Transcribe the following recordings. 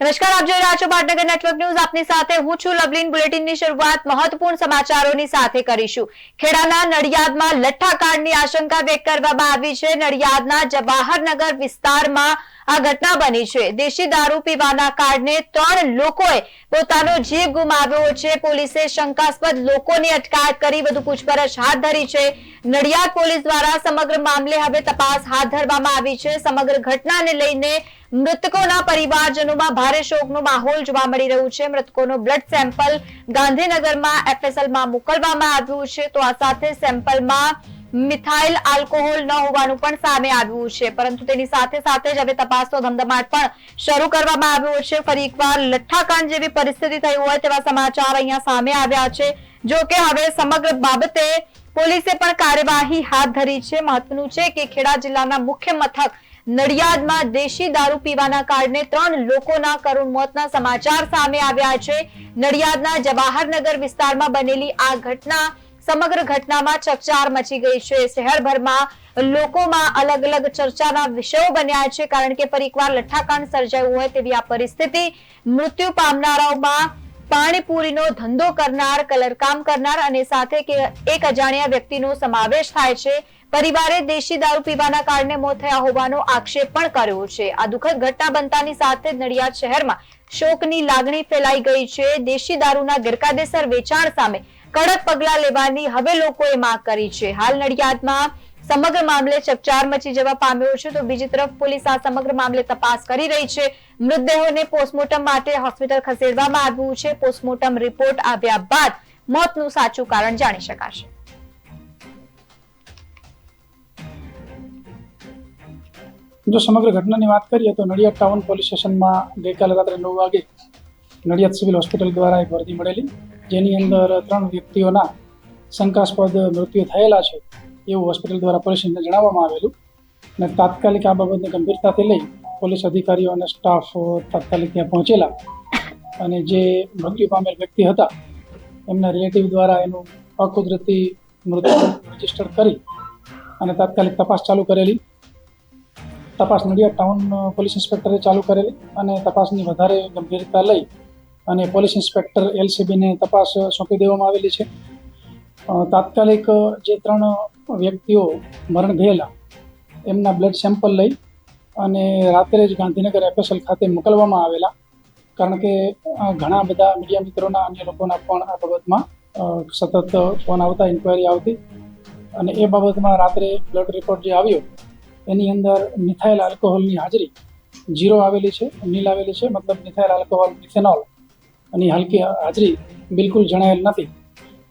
નમસ્કાર, આપ જોઈ રહ્યા છો પાટનગર નેટવર્ક ન્યૂઝ. આપની સાથે હું છું લવલીન. બુલેટિનની શરૂઆત મહત્વપૂર્ણ સમાચારોની સાથે કરીશું. ખેડાના નડિયાદમાં લઠ્ઠાકાંડની આશંકા વ્યક્ત કરવામાં આવી છે. નડિયાદના જવાહરનગર વિસ્તારમાં આ ઘટના બની છે. દેશી દારૂ પીવાના કારણે 3 લોકોએ પોતાનો જીવ ગુમાવ્યો છે. પોલીસે શંકાસ્પદ લોકોની અટકાયત કરી વધુ પૂછપરછ હાથ ધરી છે. નડિયાદ પોલીસ દ્વારા સમગ્ર મામલે હવે તપાસ હાથ ધરવામાં આવી છે. સમગ્ર ઘટનાને લઈને મૃતકોના પરિવારજનોમાં ભારે શોકનો માહોલ જોવા મળી રહ્યું છે. મૃતકોનો બ્લડ સેમ્પલ ગાંધીનગરમાં એફએસએલમાં મોકલવામાં આવ્યું છે. તો આ સાથે સેમ્પલમાં મિથાઇલ આલ્કોહોલ ન હોવાનું પણ સામે આવ્યું છે. પરંતુ તેની સાથે સાથે જ હવે તપાસનો ધમધમાટ પણ શરૂ કરવામાં આવ્યો છે. ફરી એકવાર લઠ્ઠાકાંડ જેવી પરિસ્થિતિ થઈ હોય તેવા સમાચાર અહીંયા સામે આવ્યા છે. જો કે હવે સમગ્ર બાબતે પોલીસે પણ કાર્યવાહી હાથ ધરી છે. મહત્વનું છે કે ખેડા જિલ્લાના મુખ્ય મથક નડિયાદમાં દેશી દારૂ પીવાના કારણે 3 લોકોના કરુણ મોતના સમાચાર સામે આવ્યા છે. નડિયાદના જવાહરનગર વિસ્તારમાં બનેલી આ ઘટના સમગ્ર ઘટનામાં ચકચાર મચી ગઈ છે. શહેરભરમાં લોકોમાં અલગ અલગ ચર્ચાના વિષયો બન્યા છે. કારણ કે ફરી એકવાર લઠ્ઠાકાંડ સર્જાયું હોય તેવી આ પરિસ્થિતિ. મૃત્યુ પામનારાઓમાં પાણીપુરીનો ધંધો કરનાર, કલરકામ કરનાર અને સાથે એક અજાણ્યા વ્યક્તિનો સમાવેશ થાય છે. પરિવારે દેશી દારૂ પીવાના કારણે મોત થયા હોવાનો આક્ષેપ પણ કર્યો છે. આ દુઃખદ ઘટના બનતાની સાથે જ નડિયાદ શહેરમાં શોકની લાગણી ફેલાઈ ગઈ છે. દેશી દારૂના ગેરકાયદેસર વેચાણ સામે કડક પગલા લેવાની હવે લોકોએ માંગ કરી છે. હાલ નડિયાદમાં સમગ્ર મામલે ચકચાર મચી જવા પામ્યો છે. તો બીજી તરફ પોલીસ આ સમગ્ર મામલે તપાસ કરી રહી છે. મૃતદેહોને પોસ્ટમોર્ટમ માટે હોસ્પિટલ ખસેડવામાં આવ્યું છે. પોસ્ટમોર્ટમ રિપોર્ટ આવ્યા બાદ મોતનું સાચું કારણ જાણી શકાશે. જો સમગ્ર ઘટનાની વાત કરીએ તો નડિયાદ ટાઉન પોલીસ સ્ટેશનમાં ગઈકાલે રાત્રે 9 વાગે નડિયાદ સિવિલ હોસ્પિટલ દ્વારા એક વર્દી મળેલી, જેની અંદર 3 વ્યક્તિઓના શંકાસ્પદ મૃત્યુ થયેલા છે એવું હોસ્પિટલ દ્વારા પોલીસને જણાવવામાં આવેલું. અને તાત્કાલિક આ બાબતને ગંભીરતાથી લઈ પોલીસ અધિકારીઓ અને સ્ટાફ તાત્કાલિક ત્યાં પહોંચેલા અને જે મૃત્યુ પામેલ વ્યક્તિ હતા એમના રિલેટિવ દ્વારા એનું અકુદરતી મૃત્યુ રજીસ્ટર કરી અને તાત્કાલિક તપાસ ચાલુ કરેલી. તપાસ નડિયાદ ટાઉન પોલીસ ઇન્સ્પેક્ટરે ચાલુ કરેલી અને તપાસની વધારે ગંભીરતા લઈ અને પોલીસ ઇન્સ્પેક્ટર એલસીબીને તપાસ સોંપી દેવામાં આવેલી છે. તાત્કાલિક જે 3 વ્યક્તિઓ મરણ ગયેલા એમના બ્લડ સેમ્પલ લઈ અને રાત્રે જ ગાંધીનગર એફએસએલ ખાતે મોકલવામાં આવેલા. કારણ કે ઘણા બધા મીડિયા મિત્રોના અન્ય લોકોના પણ આ બાબતમાં સતત ફોન આવતા, ઇન્ક્વાયરી આવતી અને એ બાબતમાં રાત્રે બ્લડ રિપોર્ટ જે આવ્યો એની અંદર મિથાઇલ આલ્કોહોલની હાજરી 0 આવેલી છે, નીલ આવેલી છે. મતલબ મિથાઇલ આલ્કોહોલ, મિથેનોલ અને હલકી હાજરી બિલકુલ જણાયેલ નથી.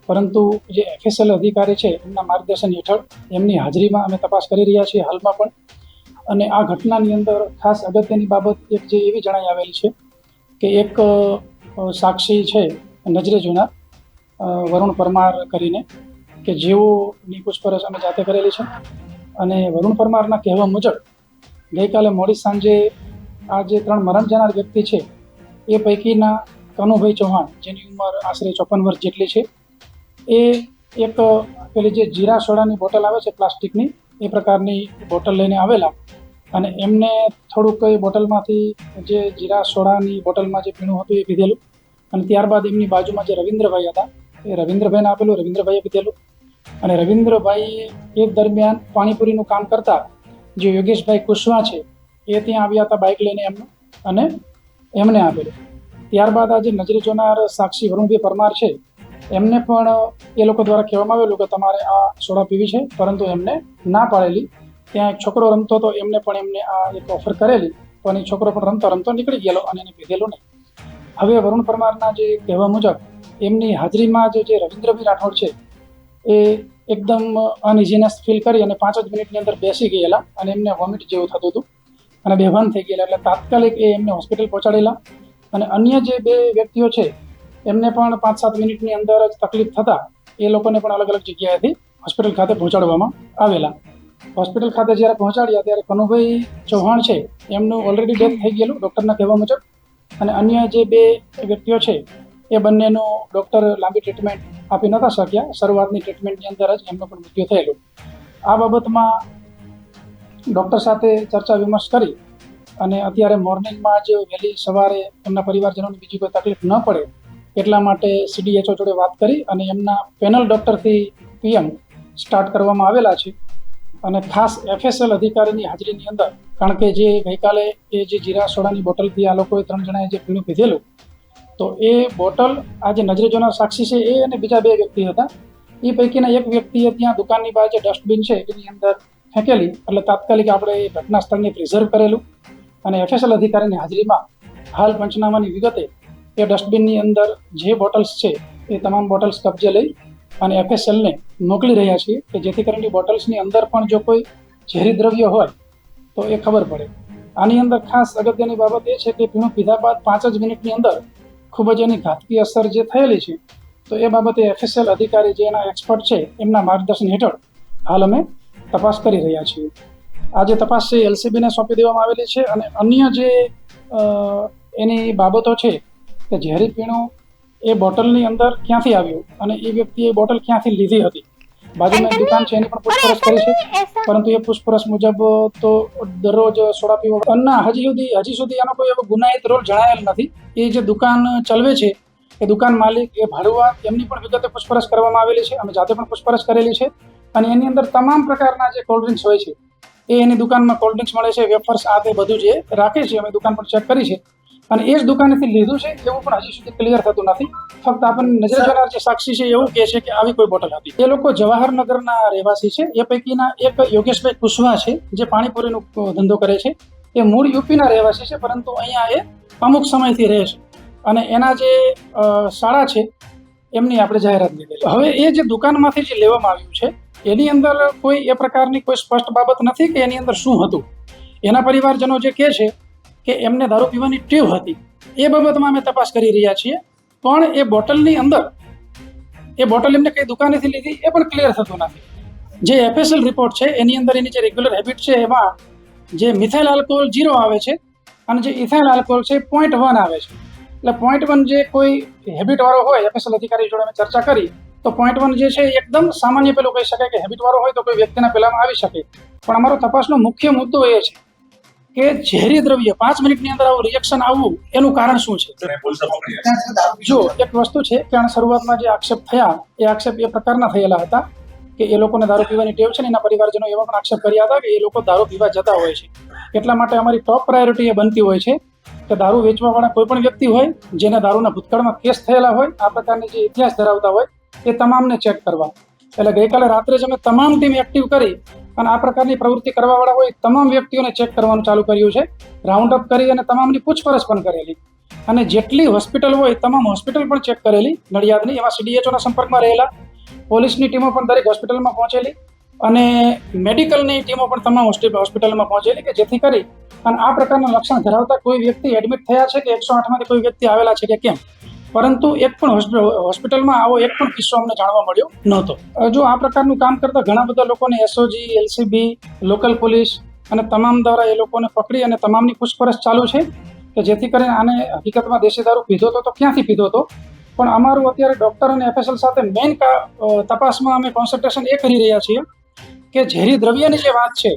પરંતુ જે એફએસએલ અધિકારી છે એમના માર્ગદર્શન હેઠળ એમની હાજરીમાં અમે તપાસ કરી રહ્યા છીએ હાલમાં પણ. અને આ ઘટનાની અંદર ખાસ અગત્યની બાબત એક જે એવી જણાઈ આવેલી છે કે એક સાક્ષી છે નજરે જોનાર વરુણ પરમાર કરીને, કે જેઓની પૂછપરછ અમે જાતે કરેલી છે. અને વરુણ પરમારના કહેવા મુજબ ગઈકાલે મોડી સાંજે આ જે 3 મરણ જનાર વ્યક્તિ છે એ પૈકીના કનુભાઈ ચૌહાણ, જેની ઉંમર આશરે 54 વર્ષ જેટલી છે, એ એક પેલી જે જીરા સોડાની બોટલ આવે છે પ્લાસ્ટિકની, એ પ્રકારની બોટલ લઈને આવેલા અને એમને થોડુંક એ બોટલમાંથી જે જીરા સોડાની બોટલમાં જે પીણું હતું એ પીધેલું. અને ત્યારબાદ એમની બાજુમાં જે રવિન્દ્રભાઈ હતા એ રવિન્દ્રભાઈને આપેલું, રવિન્દ્રભાઈએ પીધેલું. અને રવિન્દ્રભાઈ એ દરમિયાન પાણીપુરીનું કામ કરતા જે યોગેશભાઈ કુશવા છે એ ત્યાં આવ્યા હતા બાઇક લઈને એમનું અને એમને આપેલું. ત્યારબાદ આ જે નજરે જોનાર સાક્ષી વરુણભાઈ પરમાર છે એમને પણ એ લોકો દ્વારા કહેવામાં આવેલું કે તમારે આ સોડા પીવી છે, પરંતુ એમને ના પાડેલી. ત્યાં એક છોકરો રમતો હતો, એમને આ એક ઓફર કરેલી, પણ એ છોકરો પણ રમતો નીકળી ગયેલો અને એને પીધેલું નહીં. હવે વરુણ પરમારના જે કહેવા મુજબ એમની હાજરીમાં જે રવિન્દ્રભાઈ રાઠોડ છે એ એકદમ અનઇઝીનેસ ફીલ કરી અને 5 જ મિનિટની અંદર બેસી ગયેલા અને એમને વોમિટ જેવું થતું હતું અને બેભાન થઈ ગયેલા. એટલે તાત્કાલિક એમને હોસ્પિટલ પહોંચાડેલા. અને અન્ય જે 2 વ્યક્તિઓ છે એમને પણ 5-7 મિનિટની અંદર જ તકલીફ થતાં એ લોકોને પણ અલગ અલગ જગ્યાએથી હોસ્પિટલ ખાતે પહોંચાડવામાં આવેલા. હોસ્પિટલ ખાતે જ્યારે પહોંચાડ્યા ત્યારે કનુભાઈ ચૌહાણ છે એમનું ઓલરેડી ડેથ થઈ ગયેલું ડૉક્ટરના કહેવા મુજબ. અને અન્ય જે 2 વ્યક્તિઓ છે એ બંનેનું ડૉક્ટર લાંબી ટ્રીટમેન્ટ આપી નહોતા શક્યા. શરૂઆતની ટ્રીટમેન્ટની અંદર જ એમનું પણ મૃત્યુ થયેલું. આ બાબતમાં ડૉક્ટર સાથે ચર્ચા વિમર્શ કરી અને અત્યારે મોર્નિંગમાં જ વહેલી સવારે એમના પરિવારજનોને બીજી કોઈ તકલીફ ન પડે એટલા માટે CDHO જોડે વાત કરી અને એમના પેનલ ડૉક્ટરથી PM સ્ટાર્ટ કરવામાં આવેલા છે. અને ખાસ FSL અધિકારીની હાજરીની અંદર, કારણ કે જે ગઈકાલે એ જે જીરા સોડાની બોટલથી આ લોકોએ 3 જણાએ જે પીણું પીધેલું, તો એ બોટલ આ જે નજરે જોનાર સાક્ષી છે એ અને બીજા 2 વ્યક્તિ હતા. એ પૈકીના એક વ્યક્તિએ ત્યાં દુકાનની બહાર જે ડસ્ટબિન છે એની અંદર ફેંકેલી, એટલે તાત્કાલિક આપણે એ ઘટના સ્થળને પ્રિઝર્વ કરેલું અને FSL અધિકારીની હાજરીમાં હાલ પંચનામાની વિગતે એ ડસ્ટબિનની અંદર જે બોટલ્સ છે એ તમામ બોટલ્સ કબજે લઈ અને FSLને મોકલી રહ્યા છીએ કે જેથી કરીને બોટલ્સની અંદર પણ જો કોઈ ઝેરી દ્રવ્ય હોય તો એ ખબર પડે. આની અંદર ખાસ અગત્યની બાબત એ છે કે પીણું પીધા બાદ 5 જ મિનિટની અંદર ખૂબ જ એની ઘાતકી અસર જે થયેલી છે, તો એ બાબતે FSL અધિકારી જે એના એક્સપર્ટ છે એમના માર્ગદર્શન હેઠળ હાલ અમે તપાસ કરી રહ્યા છીએ. આ જે તપાસ છે LCBને સોંપી દેવામાં આવેલી છે અને અન્ય જે એની બાબતો છે કે ઝેરી પીણું એ બોટલની અંદર ક્યાંથી આવ્યું અને એ વ્યક્તિએ એ બોટલ ક્યાંથી લીધી હતી, બાજુમાં એક દુકાન છે એની પણ પૂછપરછ કરી છે, પરંતુ એ પૂછપરછ મુજબ તો દરરોજ સોડા પીવા ના હજી સુધી એનો કોઈ એવો ગુનાહિત રોલ જણાયેલ નથી. એ જે દુકાન ચલાવે છે એ દુકાન માલિક, એ ભાડુઆત, એમની પણ વિગતે પૂછપરછ કરવામાં આવેલી છે. અમે જાતે પણ પૂછપરછ કરેલી છે અને એની અંદર તમામ પ્રકારના જે કોલ્ડ ડ્રિંક્સ હોય છે એ એની દુકાનમાં કોલ્ડ ડ્રિંક્સ મળે છે, વેફર્સ આ તે બધું જે રાખે છે, અમે દુકાન પણ ચેક કરી છે અને એ જ દુકાનેથી લીધું છે એવું પણ હજી સુધી ક્લિયર થતું નથી. ફક્ત આપણને નજરે જોનાર જે સાક્ષી છે એવું કહે છે કે આવી કોઈ બોટલ હતી. એ લોકો જવાહરનગરના રહેવાસી છે. એ પૈકીના એક યોગેશભાઈ કુશવા છે જે પાણીપુરીનો ધંધો કરે છે. એ મૂળ યુપીના રહેવાસી છે, પરંતુ અહીંયા એ અમુક સમયથી રહે છે અને એના જે શાળા છે એમની આપણે જાહેરાત લીધેલી. હવે એ જે દુકાનમાંથી જે લેવામાં આવ્યું છે એની અંદર કોઈ એ પ્રકારની કોઈ સ્પષ્ટ બાબત નથી કે એની અંદર શું હતું. એના પરિવારજનો જે કહે છે કે એમને દારૂ પીવાની ટેવ હતી, એ બાબતમાં અમે તપાસ કરી રહ્યા છીએ. પણ એ બોટલની અંદર એ બોટલ એમને કઈ દુકાનેથી લીધી એ પણ ક્લિયર થતું નથી. જે FSL રિપોર્ટ છે એની અંદર એની જે રેગ્યુલર હેબિટ છે એમાં જે મિથાઇલ આલ્કોહોલ 0 આવે છે અને જે ઇથાઇલ આલ્કોહોલ છે 0.1 આવે છે. એટલે 0.1 જે કોઈ હેબિટ વાળો હોય, FSL અધિકારી જોડે અમે ચર્ચા કરી તો 0.1 જે છે એકદમ સામાન્ય પેલું કહી શકાય કે હેબિટ વાળો હોય તો કોઈ વ્યક્તિના પેલામાં આવી શકે. પણ અમારો તપાસનો મુખ્ય મુદ્દો એ છે કે ઝેરી દ્રવ્ય 5 મિનિટની અંદર આવું રિએક્શન આવવું એનું કારણ શું છે. જો એક વસ્તુ છે કે આના શરૂઆતમાં જે આક્ષેપ થયા એ આક્ષેપ એ પ્રકારના થયેલા હતા કે એ લોકોને દારૂ પીવાની ટેવ છે ને એના પરિવારજનો એવા પણ આક્ષેપ કર્યા હતા કે એ લોકો દારૂ પીવા જતા હોય છે. એટલા માટે અમારી ટોપ પ્રાયોરિટી એ બનતી હોય છે કે દારૂ વેચવાવાળા કોઈ પણ વ્યક્તિ હોય જેને દારૂના ભૂતકાળમાં કેસ થયેલા હોય, આ પ્રકારની જે ઇતિહાસ ધરાવતા હોય, એ તમામને ચેક કરવા. એટલે ગઈકાલે રાત્રે જ અમે તમામ ટીમ એક્ટિવ કરી અને આ પ્રકારની પ્રવૃત્તિ કરવાવાળા હોય તમામ વ્યક્તિઓને ચેક કરવાનું ચાલુ કર્યું છે. રાઉન્ડ અપ કરી અને તમામની પૂછપરછ પણ કરેલી અને જેટલી હોસ્પિટલ હોય તમામ હોસ્પિટલ પણ ચેક કરેલી નડિયાદની. એમાં CDHOના સંપર્કમાં રહેલા પોલીસની ટીમો પણ દરેક હોસ્પિટલમાં પહોંચેલી અને મેડિકલની ટીમો પણ તમામ હોસ્પિટલમાં પહોંચેલી કે જેથી કરી અને આ પ્રકારના લક્ષણ ધરાવતા કોઈ વ્યક્તિ એડમિટ થયા છે કે 108માંથી કોઈ વ્યક્તિ આવેલા છે કે કેમ, પરંતુ એક પણ હોસ્પિટલમાં આવો એક પણ કિસ્સો અમને જાણવા મળ્યો નહોતો. જો આ પ્રકારનું કામ કરતા ઘણા બધા લોકોને SOG, LCB, લોકલ પોલીસ અને તમામ દ્વારા એ લોકોને પકડી અને તમામની પૂછપરછ ચાલુ છે કે જેથી કરીને આને હકીકતમાં દેશી દારૂ પીધો હતો તો ક્યાંથી પીધો હતો. પણ અમારું અત્યારે ડૉક્ટર અને FSL સાથે મેઇન તપાસમાં અમે કોન્સન્ટ્રેશન એ કરી રહ્યા છીએ કે ઝેરી દ્રવ્યની જે વાત છે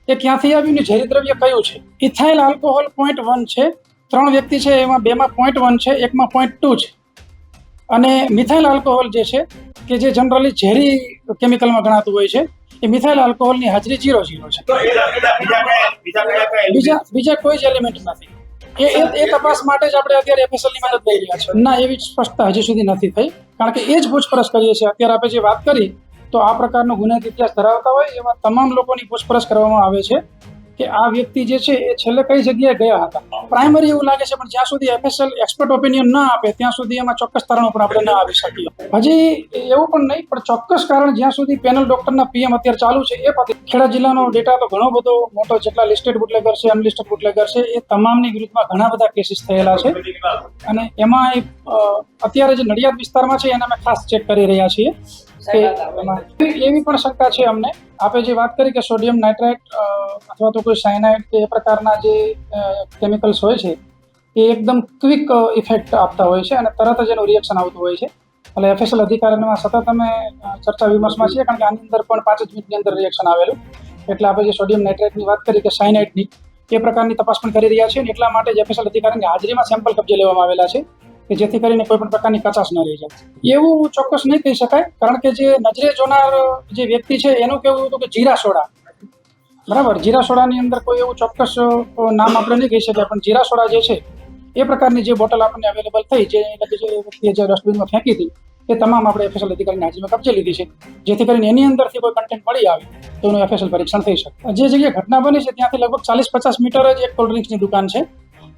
એ ક્યાંથી આવ્યું ને ઝેરી દ્રવ્ય કયું છે. ઇથાઇલ આલ્કોહોલ 0.1 છે, 3 વ્યક્તિ છે એમાં 2માં 0.1 છે, 1માં 0.2 છે અને મિથાઇલ આલ્કોહોલ જે છે કે જે જનરલી ઝેરી કેમિકલમાં ગણાતું હોય છે એ મિથાઇલ આલ્કોહોલની હાજરી 0 છે. બીજા કોઈ જ એલિમેન્ટ નથી. એ તપાસ માટે જ આપણે અત્યારે FSLની મદદ લઈ રહ્યા છીએ. ના, એવી સ્પષ્ટતા હજી સુધી નથી થઈ, કારણ કે એ જ પૂછપરછ કરીએ છીએ. અત્યારે આપણે જે વાત કરી તો આ પ્રકારનો ગુનાહિત ઇતિહાસ ધરાવતા હોય એવા તમામ લોકોની પૂછપરછ કરવામાં આવે છે કે આ વ્યક્તિ જે છે એ છેલ્લે કઈ જગ્યાએ ગયા હતા. પ્રાઇમરી એવું લાગે છે, પણ જ્યાં સુધી FSL એક્સપર્ટ ઓપિનિયન ન આપે ત્યાં સુધી એમાં ચોક્કસ તારણો પણ આપણે ન આવી શકીએ. હજી એવું પણ નહીં, પણ ચોક્કસ કારણ જ્યાં સુધી પેનલ ડોક્ટરના PM અત્યારે ચાલુ છે એ પછી ખેડા જિલ્લાનો ડેટા તો ઘણો બધો મોટો, જેટલા લિસ્ટેડ બુટલેગર છે, અનલિસ્ટેડ બુટલેગર છે, એ તમામની વિરુદ્ધમાં ઘણા બધા કેસીસ થયેલા છે અને એમાં અત્યારે જે નડિયાદ વિસ્તારમાં છે એને અમે ખાસ ચેક કરી રહ્યા છીએ. એવી પણ શંકા છે અમને, આપે જે વાત કરી કે સોડિયમ નાઇટ્રાઇટ અથવા તો કોઈ સાયનાઇડ કે એ પ્રકારના જે કેમિકલ્સ હોય છે એ એકદમ ક્વિક ઇફેક્ટ આપતા હોય છે અને તરત જ એનું રિએક્શન આવતું હોય છે. એટલે FSL અધિકારીમાં સતત અમે ચર્ચા વિમર્શમાં છીએ, કારણ કે આની અંદર પણ 5 જ મિનિટની અંદર રિએક્શન આવેલું. એટલે આપણે જે સોડિયમ નાઇટ્રાઇટની વાત કરી કે સાયનાઇડની, એ પ્રકારની તપાસ પણ કરી રહ્યા છે અને એટલા માટે જ FSL અધિકારીની હાજરીમાં સેમ્પલ કબજે લેવામાં આવેલા છે કે જેથી કરીને કોઈ પણ પ્રકારની કચાશ ન રહી જાય. એવું ચોક્કસ નહીં કહી શકાય, કારણ કે જે નજરે જોનાર જે વ્યક્તિ છે એનું કેવું હતું કે જીરા સોડા, બરાબર, જીરા સોડાની અંદર કોઈ એવું ચોક્કસ નામ આપણે નહીં કહી શકાય, પણ જીરા સોડા જે છે એ પ્રકારની જે બોટલ આપણને અવેલેબલ થઈ, જે વ્યક્તિએ જે ડસ્ટબિનમાં ફેંકી હતી, એ તમામ આપણે FSL અધિકારીની હાજરીમાં કબજે લીધી છે, જેથી કરીને એની અંદરથી કોઈ કન્ટેન્ટ મળી આવે તો એનું FSL પરીક્ષણ થઈ શકે. જે જગ્યાએ ઘટના બની છે ત્યાંથી લગભગ 40-50 મીટર જ એક કોલ્ડ ડ્રિંક્સની દુકાન છે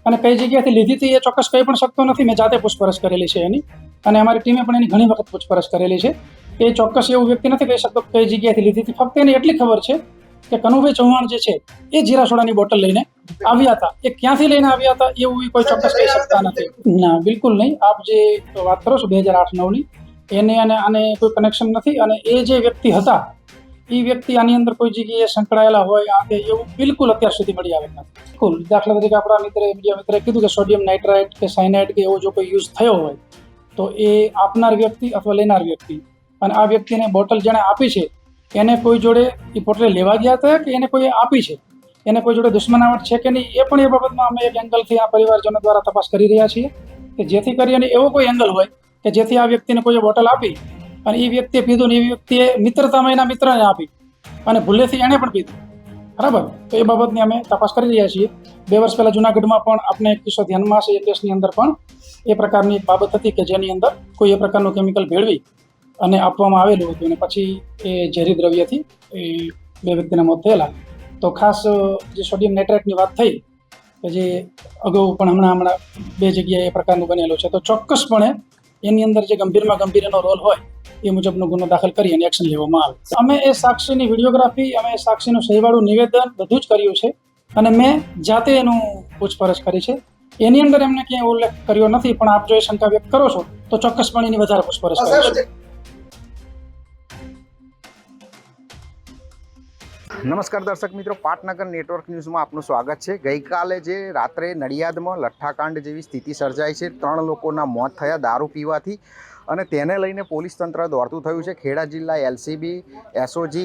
અને કઈ જગ્યાએથી લીધી હતી એ ચોક્કસ કહી પણ શકતો નથી. મેં જાતે પૂછપરછ કરેલી છે એની, અને અમારી ટીમે પણ એની ઘણી વખત પૂછપરછ કરેલી છે. એ ચોક્કસ એવું વ્યક્તિ નથી કહી શકતો કઈ જગ્યાએથી લીધી હતી. ફક્ત એને એટલી ખબર છે કે કનુભાઈ ચૌહાણ જે છે એ જીરા સોડાની બોટલ લઈને આવ્યા હતા. એ ક્યાંથી લઈને આવ્યા હતા એવું કોઈ ચોક્કસ કહી શકતા નથી. ના, બિલકુલ નહીં. આપ જે વાત કરો છો 2008-9ની, એને અને આને કોઈ કનેક્શન નથી. અને એ જે વ્યક્તિ હતા એ વ્યક્તિ આની અંદર કોઈ જગ્યાએ સંકળાયેલા હોય આ તે એવું બિલકુલ અત્યાર સુધી મળી આવે નથી. બિલકુલ. દાખલા તરીકે આપણા મીડિયા મિત્રે કીધું કે સોડિયમ નાઇટ્રાઇટ કે સાયનાઇડ કે એવો જો કોઈ યુઝ થયો હોય તો એ આપનાર વ્યક્તિ અથવા લેનાર વ્યક્તિ, અને આ વ્યક્તિને બોટલ જેણે આપી છે એને કોઈ જોડે એ બોટલ લેવા ગયા હતા કે એને કોઈ આપી છે, એને કોઈ જોડે દુશ્મનાવટ છે કે નહીં, એ પણ એ બાબતમાં અમે એક એંગલથી આ પરિવારજનો દ્વારા તપાસ કરી રહ્યા છીએ કે જેથી કરીને એવો કોઈ એંગલ હોય કે જેથી આ વ્યક્તિને કોઈ બોટલ આપી અને એ વ્યક્તિએ પીધું ને એ વ્યક્તિએ મિત્રતામાં એના મિત્રને આપી અને ભૂલેથી એણે પણ પીધું, બરાબર. તો એ બાબતની અમે તપાસ કરી રહ્યા છીએ. 2 વર્ષ પહેલા જુનાગઢમાં પણ આપણે એક કિસ્સો ધ્યાનમાં હશે. એ કેસની અંદર પણ એ પ્રકારની બાબત હતી કે જેની અંદર કોઈ એ પ્રકારનું કેમિકલ ભેળવી અને આપવામાં આવેલું હતું અને પછી એ ઝેરી દ્રવ્યથી એ 2 વ્યક્તિના મોત થયેલા. તો ખાસ જે સોડિયમ નાઇટ્રાઇટની વાત થઈ કે જે અગાઉ પણ હમણાં 2 જગ્યાએ એ પ્રકારનું બનેલું છે, તો ચોક્કસપણે એની અંદર જે ગંભીરમાં ગંભીર એનો રોલ હોય એ મુજબનો ગુનો દાખલ કરી અને એક્શન લેવામાં આવે. અમે એ સાક્ષીની વિડીયોગ્રાફી, અમે એ સાક્ષીનું સહીવાળું નિવેદન બધું જ કર્યું છે અને મેં જાતે એનું પૂછપરછ કરી છે. એની અંદર એમને ક્યાંય ઉલ્લેખ કર્યો નથી, પણ આપ જો એ શંકા વ્યક્ત કરો છો તો ચોક્કસપણે એની વધારે પૂછપરછ કરીશું. નમસ્કાર દર્શક મિત્રો, પાટનગર નેટવર્ક ન્યૂઝમાં આપનું સ્વાગત છે. ગઈકાલે જે રાત્રે નડિયાદમાં લઠ્ઠાકાંડ જેવી સ્થિતિ સર્જાઈ છે, 3 લોકોના મોત થયા દારૂ પીવાથી, અને તેને લઈને પોલીસ તંત્ર દોડતું થયું છે. ખેડા જિલ્લા LCB, SOG,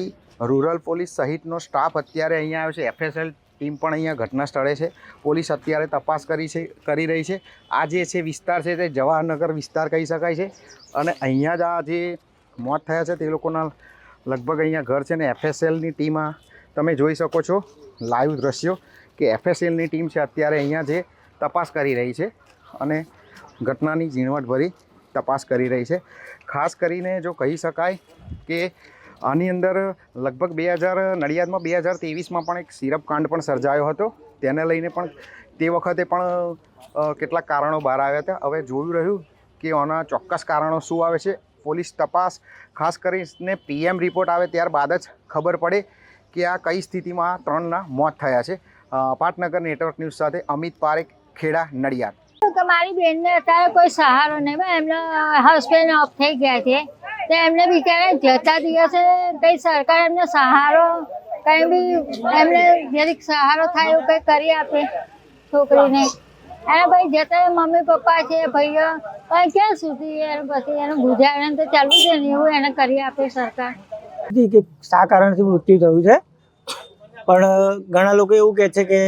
રૂરલ પોલીસ સહિતનો સ્ટાફ અત્યારે અહીંયા આવ્યો છે. FSL ટીમ પણ અહીંયા ઘટના સ્થળે છે. પોલીસ અત્યારે તપાસ કરી રહી છે. આ જે છે વિસ્તાર છે તે જવાહરનગર વિસ્તાર કહી શકાય છે, અને અહીંયા જ આ જે મોત થયા છે તે લોકોના લગભગ અહીંયા ઘર છે ને FSLની ટીમ આ તમે જોઈ શકો છો લાઈવ દ્રશ્યો કે FSLની ટીમ છે અત્યારે અહીંયા જે તપાસ કરી રહી છે અને ઘટનાની ઝીણવટભરી તપાસ કરી રહી છે. ખાસ કરીને જો કહી શકાય કે આની અંદર લગભગ નડિયાદમાં 2023માં પણ એક સિરપ કાંડ પણ સર્જાયો હતો. તેને લઈને પણ તે વખતે પણ કેટલાક કારણો બહાર આવ્યા હતા. હવે જોયું રહ્યું કે આના ચોક્કસ કારણો શું આવે છે. પોલીસ તપાસ ખાસ કરીને PM રિપોર્ટ આવે ત્યારબાદ જ ખબર પડે કે આ કઈ સ્થિતિમાં 3ના મોત થયા છે. પાટનગર નેટવર્ક ન્યૂઝ સાથે અમિત પારેખ, ખેડા, નડિયાદ. તો મારી બેનને અત્યારે કોઈ સહારો નહીં, એમના હસબન્ડ ઓફ થઈ ગયા છે, તો એમને બિચારા જતા દિવસે કંઈ સરકાર એમને સહારો કંઈ બી એમને જરીક સહારો થાય એવું કંઈ કરી આપે છોકરીને. અને ભાઈ જતા મમ્મી પપ્પા છે, ભાઈઓ ભાઈ ક્યાં સુધી એને પછી એનું ગુજારણ તો ચાલુ છે ને એવું એને કરી આપે સરકાર. કે શા કારણથી મૃત્યુ થયું છે, પણ ઘણા લોકો એવું કહે છે કે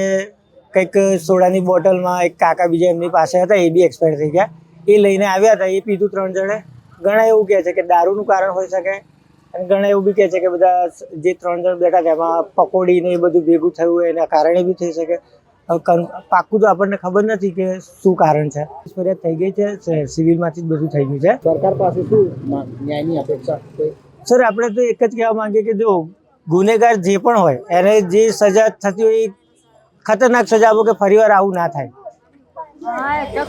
કંઈક સોડાની બોટલમાં એક કાકા બીજા એમની પાસે હતા, એ બી એક્સપાયર થઈ ગયા, એ લઈને આવ્યા હતા, એ પીધું 3 જણે. ઘણા એવું કહે છે કે દારૂનું કારણ હોઈ શકે, અને ઘણા એવું બી કહે છે કે બધા જે 3 જણ બેઠા હતા એમાં પકોડી ને એ બધું ભેગું થયું હોય એના કારણે બી થઈ શકે. પાક્કું તો આપણને ખબર નથી કે શું કારણ છે. ફરિયાદ થઈ ગઈ છે, સિવિલમાંથી જ બધું થઈ ગયું છે. સરકાર પાસે શું ન્યાયની અપેક્ષા? સર, આપણે તો એક જ કહેવા માંગીએ કે જો ગુનેગાર જે પણ હોય એને જે સજા થતી હોય એ ખતરનાક સજા આપો કે ફરીવાર આવું ના થાય. હા, એટલે કહું